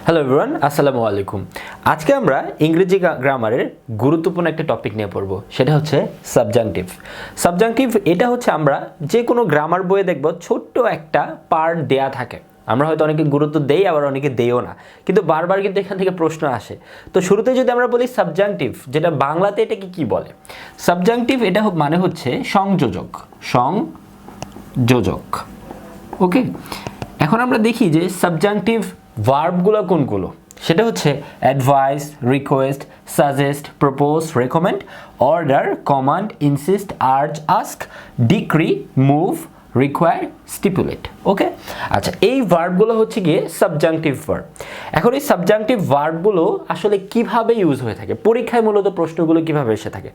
Hello everyone, আসসালামু আলাইকুম। আজকে আমরা ইংরেজি গ্রামারের গুরুত্বপূর্ণ একটা টপিক নিয়ে পড়ব, সেটা হচ্ছে সাবজাংটিভ। সাবজাংটিভ এটা হচ্ছে আমরা যে কোনো গ্রামার বইয়ে দেখব ছোট্ট একটা পার্ট দেয়া থাকে। আমরা হয়তো অনেকে গুরুত্ব দেই, আবার অনেকে দেইও না, কিন্তু বারবার কিন্তু এখান থেকে প্রশ্ন আসে। তো শুরুতে যদি আমরা বলি সাবজাংটিভ, যেটা বাংলাতে এটাকে কি বলে? সাবজাংটিভ এটা মানে হচ্ছে সংযোজক। সংযোজক, ওকে। এখন আমরা দেখি যে সাবজাংটিভ ভার্বগুলো কোনগুলো। সেটা হচ্ছে advise, request, suggest, propose, recommend, order, command, insist, urge, ask, decree, move, require, stipulate. Okay, আচ্ছা, এই ভার্বগুলো হচ্ছে গিয়ে সাবজাংটিভ ভার্ব। এখন এই সাবজাংটিভ ভার্বগুলো আসলে কিভাবে ইউজ হয়ে থাকে, পরীক্ষায় মূলত প্রশ্নগুলো কিভাবে এসে থাকে।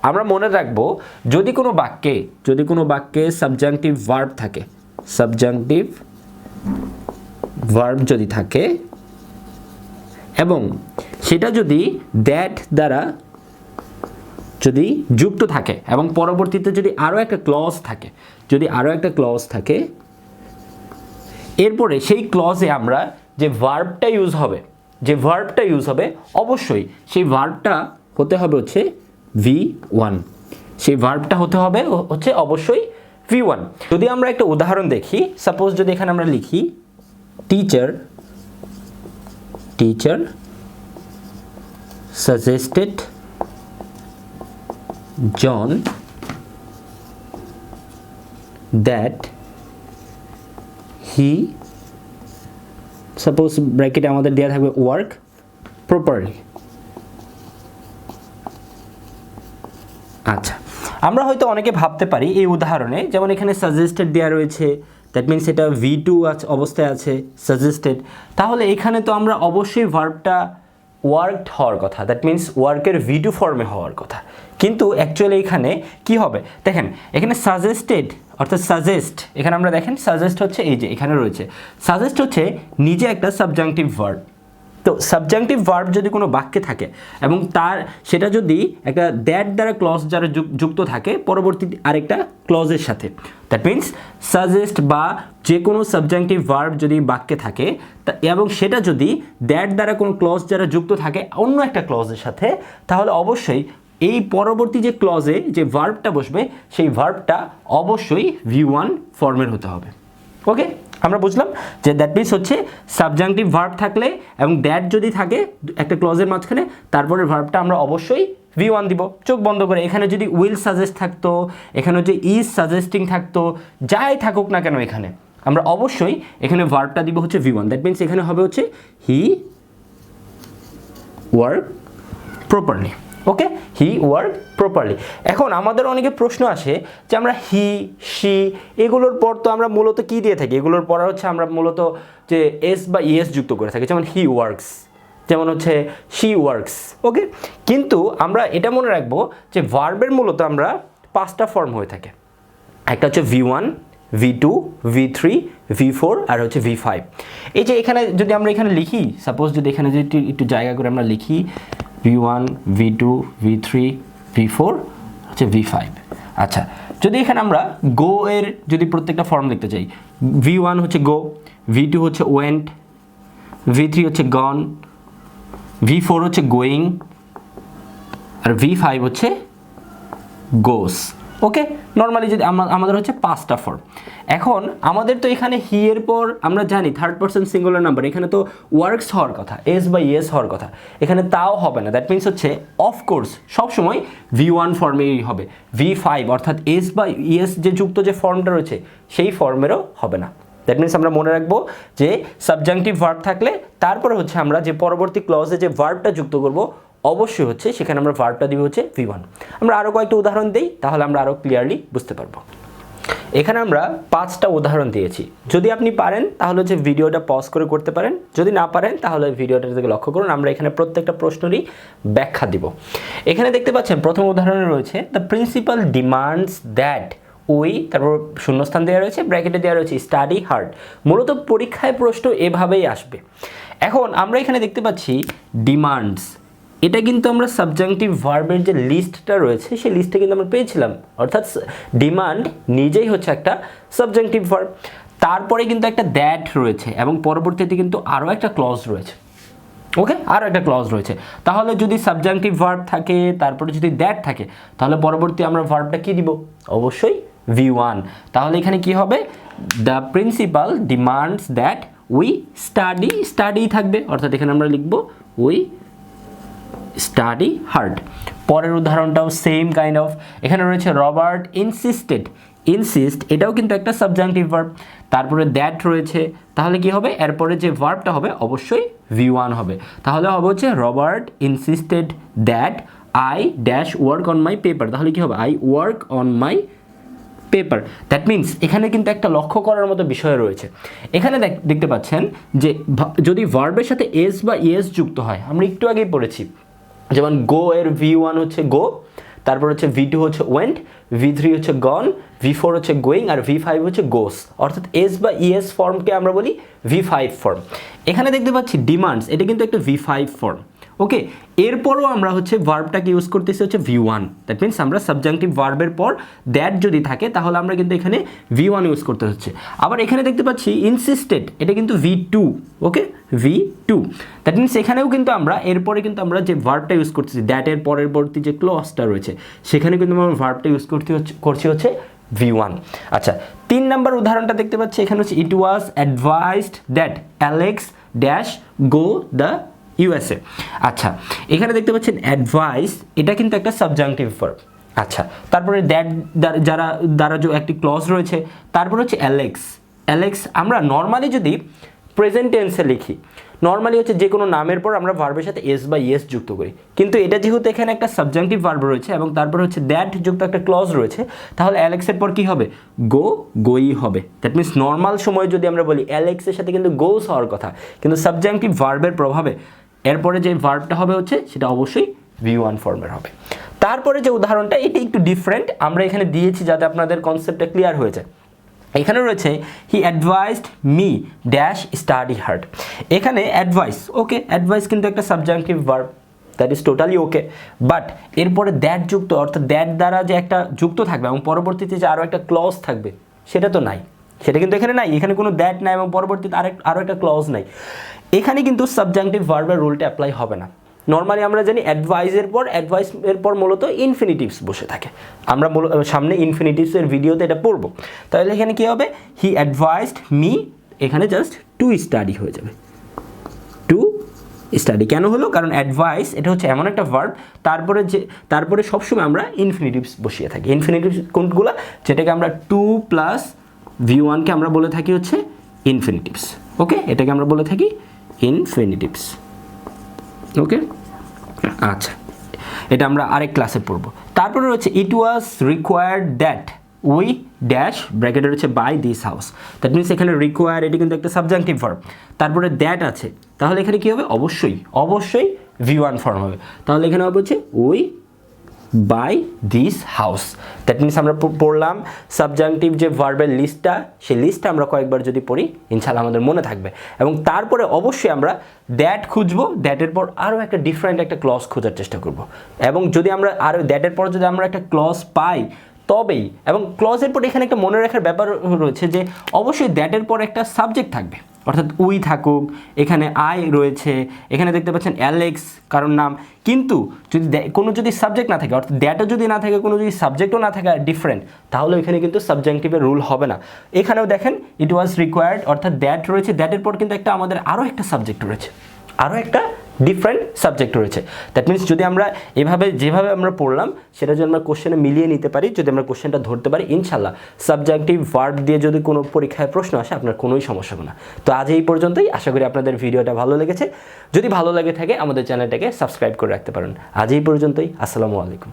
আমরা মনে রাখবো, যদি কোনো বাক্যে সাবজাংটিভ ভার্ব থাকে, সাবজাংটিভ ভার্ব যদি থাকে এবং সেটা যদি দ্যাট দ্বারা যদি যুক্ত থাকে এবং পরবর্তীতে যদি আরও একটা ক্লজ থাকে, এরপরে সেই ক্লজে আমরা যে ভার্বটা ইউজ হবে অবশ্যই সেই ভার্বটা হতে হবে হচ্ছে V1। সেই ভার্বটা হতে হবে হচ্ছে অবশ্যই V1। যদি আমরা একটা উদাহরণ দেখি, সাপোজ যদি এখানে আমরা লিখি teacher suggested John that he, suppose ব্র্যাকেটে আমাদের দেওয়া থাকবে ওয়ার্ক প্রপারলি। আচ্ছা, আমরা হয়তো অনেকে ভাবতে পারি এই উদাহরণে, যেমন এখানে সাজেস্টেড দেওয়া রয়েছে, দ্যাট মিনস এটা V2 অবস্থায় আছে, সাজেস্টেড, তাহলে এখানে তো আমরা অবশ্যই ভার্বটা ওয়ার্কড হওয়ার কথা, দ্যাট মিনস ওয়ার্কের V2 ফর্মে হওয়ার কথা। কিন্তু অ্যাকচুয়ালি এখানে কি হবে দেখেন, এখানে সাজেস্টেড অর্থাৎ সাজেস্ট, এখানে আমরা দেখেন সাজেস্ট হচ্ছে এই যে এখানে রয়েছে, সাজেস্ট হচ্ছে নিজে একটা সাবজাংটিভ ভার্ব। তো সাবজাংটিভ ভার্ব যদি কোনো বাক্যে থাকে এবং সেটা যদি একটা দ্যাট দ্বারা ক্লজ যারা যুক্ত থাকে পরবর্তী আরেকটা ক্লজের সাথে, দ্যাট মিনস সাজেস্ট বা যে কোনো সাবজাংটিভ ভার্ব যদি বাক্যে থাকে এবং সেটা যদি দ্যাট দ্বারা কোনো ক্লজ যারা যুক্ত থাকে অন্য একটা ক্লজের সাথে, তাহলে অবশ্যই এই পরবর্তী যে ক্লজে যে ভার্বটা বসবে সেই ভার্বটা অবশ্যই V1 ফর্মের হতে হবে। ওকে, আমরা বুঝলাম যে দ্যাট মিনস হচ্ছে সাবজাংটিভ ভার্ব থাকলে এবং দ্যাট যদি থাকে একটা ক্লজের মাঝখানে, তারপরে ভার্বটা আমরা অবশ্যই V1 দিব। চোখ বন্ধ করে এখানে যদি উইল সাজেস্ট থাকতো, এখানে হচ্ছে ইজ সাজেস্টিং থাকতো, যাই থাকুক না কেন এখানে আমরা অবশ্যই এখানে ভার্বটা দিব হচ্ছে V1। দ্যাট মিনস এখানে হবে হচ্ছে he work properly. Okay, he work properly. এখন আমাদের অনেকে প্রশ্ন আসে যে আমরা হি, শি এগুলোর পর তো আমরা মূলত কি দিয়ে থাকি, এগুলোর পর হচ্ছে আমরা মূলত যে এস বা ইএস যুক্ত করে থাকি, যেমন হি ওয়ার্কস, যেমন হচ্ছে শি ওয়ার্কস। ওকে, কিন্তু আমরা এটা মনে রাখবো যে ভার্বের মূলত আমরা 5টা ফর্ম হয়ে থাকে। একটা হচ্ছে V1, V2, V3, V4 আর হচ্ছে V5। এই যে এখানে যদি আমরা এখানে লিখি, সাপোজ যদি এখানে যদি একটু জায়গা করে আমরা লিখি V1, V2, V3, V4 হচ্ছে V5। আচ্ছা, যদি এখানে আমরা গো এর যদি প্রত্যেকটা ফর্ম দেখতে চাই, V1 হচ্ছে গো, V2 হচ্ছে ওয়েন্ট, V3 হচ্ছে গন, V4 হচ্ছে গোয়িং আর V5 হচ্ছে গোস। ওকে, নর্মালি যদি আমাদের হচ্ছে 5টা ফর্ম। এখন আমাদের তো এখানে হি এর পর আমরা জানি থার্ড পারসন সিঙ্গুলার নাম্বার, এখানে তো ওয়ার্কস হওয়ার কথা, এস বা ইএস হওয়ার কথা, এখানে তাও হবে না। দ্যাট মিনস হচ্ছে অফকোর্স সবসময় V1 ফর্মেই হবে, V5 অর্থাৎ এস বা ইএস যে যুক্ত যে ফর্মটা রয়েছে সেই ফর্মেরও হবে না। দ্যাট মিনস আমরা মনে রাখবো যে সাবজাংটিভ ভার্ব থাকলে তারপরে হচ্ছে আমরা যে পরবর্তী ক্লজে যে ভার্বটা যুক্ত করব অবশ্যই হচ্ছে সেখানে আমরা ভার্বটা দিব হচ্ছে V1। আমরা আরও কয়েকটা উদাহরণ দিই, তাহলে আমরা আরও ক্লিয়ারলি বুঝতে পারবো। এখানে আমরা 5টা উদাহরণ দিয়েছি। যদি আপনি পারেন তাহলে হচ্ছে ভিডিওটা পজ করে করতে পারেন, যদি না পারেন তাহলে ভিডিওটার দিকে লক্ষ্য করুন। আমরা এখানে প্রত্যেকটা প্রশ্নেরই ব্যাখ্যা দিব। এখানে দেখতে পাচ্ছেন প্রথম উদাহরণে রয়েছে দ্য প্রিন্সিপাল ডিমান্ডস দ্যাট ওই, তারপর শূন্যস্থান দেওয়া রয়েছে, ব্র্যাকেটে দেওয়া রয়েছে স্টাডি হার্ড। মূলত পরীক্ষায় প্রশ্ন এভাবেই আসবে। এখন আমরা এখানে দেখতে পাচ্ছি ডিমান্ডস, এটা কিন্তু আমরা সাবজাংটিভ ভার্বের যে লিস্টটা রয়েছে সেই লিস্টে কিন্তু আমরা পেয়েছিলাম, অর্থাৎ ডিমান্ড নিজেই হচ্ছে একটা সাবজাংটিভ ভার্ব। তারপরে কিন্তু একটা দ্যাট রয়েছে এবং পরবর্তীতে কিন্তু আরও একটা ক্লজ রয়েছে। ওকে, আর একটা ক্লজ রয়েছে। তাহলে যদি সাবজাংটিভ ভার্ব থাকে তারপরে যদি দ্যাট থাকে তাহলে পরবর্তী আমরা ভার্বটা কি দিব? অবশ্যই V1। তাহলে এখানে কি হবে? The principal demands that we study, study থাকবে, অর্থাৎ এখানে আমরা লিখব উই স্টাডি হার্ড। পরের উদাহরণটাও সেম কাইন্ড অফ, এখানে রয়েছে রবার্ট ইনসিস্টেড, ইনসিস্ট এটাও কিন্তু একটা সাবজাংটিভ ভার্ব। তারপরে দ্যাট রয়েছে, তাহলে কি হবে? এরপরে যে ভার্বটা হবে অবশ্যই V1 হবে। তাহলে হবে হচ্ছে Robert insisted that I dash work on my paper. তাহলে কি হবে? I work on my paper. That means এখানে কিন্তু একটা লক্ষ্য করার মতো বিষয় রয়েছে। এখানে দেখতে পাচ্ছেন যে যদি ভার্বের সাথে এস বা ইএস যুক্ত হয়, আমরা একটু আগেই পড়েছি, যেমন গো এর V1 হচ্ছে গো, তারপর হচ্ছে V2 হচ্ছে ওয়েন্ট, V3 হচ্ছে গন, V4 হচ্ছে গোয়িং, আর V5 হচ্ছে গোস। অর্থাৎ এস বা ইএস ফর্মকে আমরা বলি V5 ফর্ম। এখানে দেখতে পাচ্ছি ডিমান্ডস, এটা কিন্তু একটা V5 ফর্ম। ওকে, এরপরও আমরা হচ্ছে ভার্বটাকে ইউজ করতেছি হচ্ছে V1। দ্যাট মিনস আমরা সাবজাংটিভ ভার্বের পর দ্যাট যদি থাকে তাহলে আমরা কিন্তু এখানে V1 ইউজ করতে হচ্ছে। আবার এখানে দেখতে পাচ্ছি ইনসিস্টেড, এটা কিন্তু V2। Okay, V2। That means এখানেও কিন্তু আমরা এরপরে কিন্তু আমরা যে ভার্বটা ইউজ করতেছি দ্যাটের পরবর্তী যে ক্লজটা রয়েছে সেখানে কিন্তু আমরা ভার্বটা ইউজ করছি হচ্ছে V1। আচ্ছা, 3 নম্বর উদাহরণটা দেখতে পাচ্ছি, এখানে হচ্ছে it was advised that Alex dash go the USA। আচ্ছা, এখানে দেখতে পাচ্ছেন অ্যাডভাইস, এটা কিন্তু একটা সাবজাংটিভ ভার্ব। আচ্ছা, তারপরে দ্যাট দ্বারা যে একটি ক্লজ রয়েছে, তারপর হচ্ছে অ্যালেক্স। অ্যালেক্স আমরা নর্মালি যদি প্রেজেন্ট টেন্সে লিখি, নর্মালি হচ্ছে যে কোনো নামের পর আমরা ভার্বের সাথে এস বা ইএস যুক্ত করি, কিন্তু এটা যেহেতু এখানে একটা সাবজাংটিভ ভার্ব রয়েছে এবং তারপর হচ্ছে দ্যাট যুক্ত একটা ক্লজ রয়েছে, তাহলে অ্যালেক্সের পর কি হবে? গো, গোই হবে। দ্যাট মিনস নর্মাল সময় যদি আমরা বলি অ্যালেক্সের সাথে কিন্তু গোস হওয়ার কথা, কিন্তু সাবজাংটিভ ভার্বের প্রভাবে এরপরে যে ভার্বটা হবে হচ্ছে সেটা অবশ্যই V1 ফর্মের হবে। তারপরে যে উদাহরণটা, এটি একটু ডিফারেন্ট, আমরা এখানে দিয়েছি যাতে আপনাদের কনসেপ্টটা ক্লিয়ার হয়ে যায়। এখানে রয়েছে he advised me dash study hard. এখানে অ্যাডভাইস, ওকে, অ্যাডভাইস কিন্তু একটা subjunctive verb, that is totally okay. But এরপরে দ্যাট যুক্ত, অর্থাৎ দ্যাট দ্বারা যে একটা যুক্ত থাকবে এবং পরবর্তীতে যে আরও একটা ক্লজ থাকবে সেটা তো নাই, সেটা কিন্তু এখানে নাই। এখানে কোনো দ্যাট নাই এবং পরবর্তীতে আরও একটা ক্লজ নাই। এখানে কিন্তু সাবজাংটিভ ভার্বের রুলটা অ্যাপ্লাই হবে না। নর্মালি আমরা জানি অ্যাডভাইসের পর মূলত ইনফিনিটিভস বসে থাকে, আমরা সামনে ইনফিনিটিভসের ভিডিওতে এটা পড়বো। তাহলে এখানে কী হবে? হি অ্যাডভাইসড মি, এখানে জাস্ট টু স্টাডি হয়ে যাবে, টু স্টাডি। কেন হলো? কারণ অ্যাডভাইস এটা হচ্ছে এমন একটা ভার্ব তারপরে সবসময় আমরা ইনফিনিটিভস বসিয়ে থাকি। ইনফিনিটিভস কোনগুলো? যেটাকে আমরা টু প্লাস V1কে আমরা বলে থাকি হচ্ছে ইনফিনিটিভস। ওকে, এটাকে আমরা বলে থাকি ইনফিনিটিভস। ওকে, আচ্ছা, এটা আমরা আরেক ক্লাসে পড়বো। তারপরে রয়েছে it was required that we dash, ব্র্যাকেটে রয়েছে by this house. That means এখানে রিকোয়ার, এটি কিন্তু একটা সাবজাংটিভ ভার্ব, তারপরে দ্যাট আছে, তাহলে এখানে কী হবে? অবশ্যই V1 ফর্ম হবে। তাহলে এখানে হবে হচ্ছে we by this house. That means আমরা পড়লাম সাবজাংটিভ যে ভার্বের লিস্টটা, সেই লিস্টটা আমরা কয়েকবার যদি পড়ি ইনশাআল্লাহ আমাদের মনে থাকবে। এবং তারপরে অবশ্যই আমরা দ্যাট খুঁজবো, দ্যাটের পর আরও একটা ডিফারেন্ট একটা ক্লজ খোঁজার চেষ্টা করব। এবং যদি আমরা আরও দ্যাটের পর যদি আমরা একটা ক্লজ পাই তবেই, এবং ক্লজের পর এখানে একটা মনে রাখার ব্যাপার রয়েছে যে অবশ্যই দ্যাটের পর একটা সাবজেক্ট থাকবে, অর্থাৎ উই থাকুক, এখানে আই রয়েছে, এখানে দেখতে পাচ্ছেন অ্যালেক্স কারণ নাম, কিন্তু যদি সাবজেক্ট না থাকে, অর্থাৎ দ্যাটও যদি না থাকে, কোনো যদি সাবজেক্টও না থাকে ডিফারেন্ট, তাহলে এখানে কিন্তু সাবজাংটিভের রুল হবে না। এখানেও দেখেন ইট ওয়াজ রিকোয়ার্ড, অর্থাৎ দ্যাট রয়েছে, দ্যাটের পর কিন্তু আমাদের আরও একটা সাবজেক্ট রয়েছে, আরও একটা ডিফারেন্ট সাবজেক্ট রয়েছে। দ্যাট মিনস যদি আমরা যেভাবে আমরা পড়লাম সেটা যদি আমরা কোশ্চেনে মিলিয়ে নিতে পারি, যদি আমরা কোশ্চেনটা ধরতে পারি, ইনশাল্লাহ সাবজেক্টিভ ভার্ব দিয়ে যদি কোনো পরীক্ষায় প্রশ্ন আসে আপনার কোনোই সমস্যা হবে না। তো আজ এই পর্যন্তই, আশা করি আপনাদের ভিডিওটা ভালো লেগেছে। যদি ভালো লেগে থাকে আমাদের চ্যানেলটাকে সাবস্ক্রাইব করে রাখতে পারেন। আজ এই পর্যন্তই, আসসালামু আলাইকুম।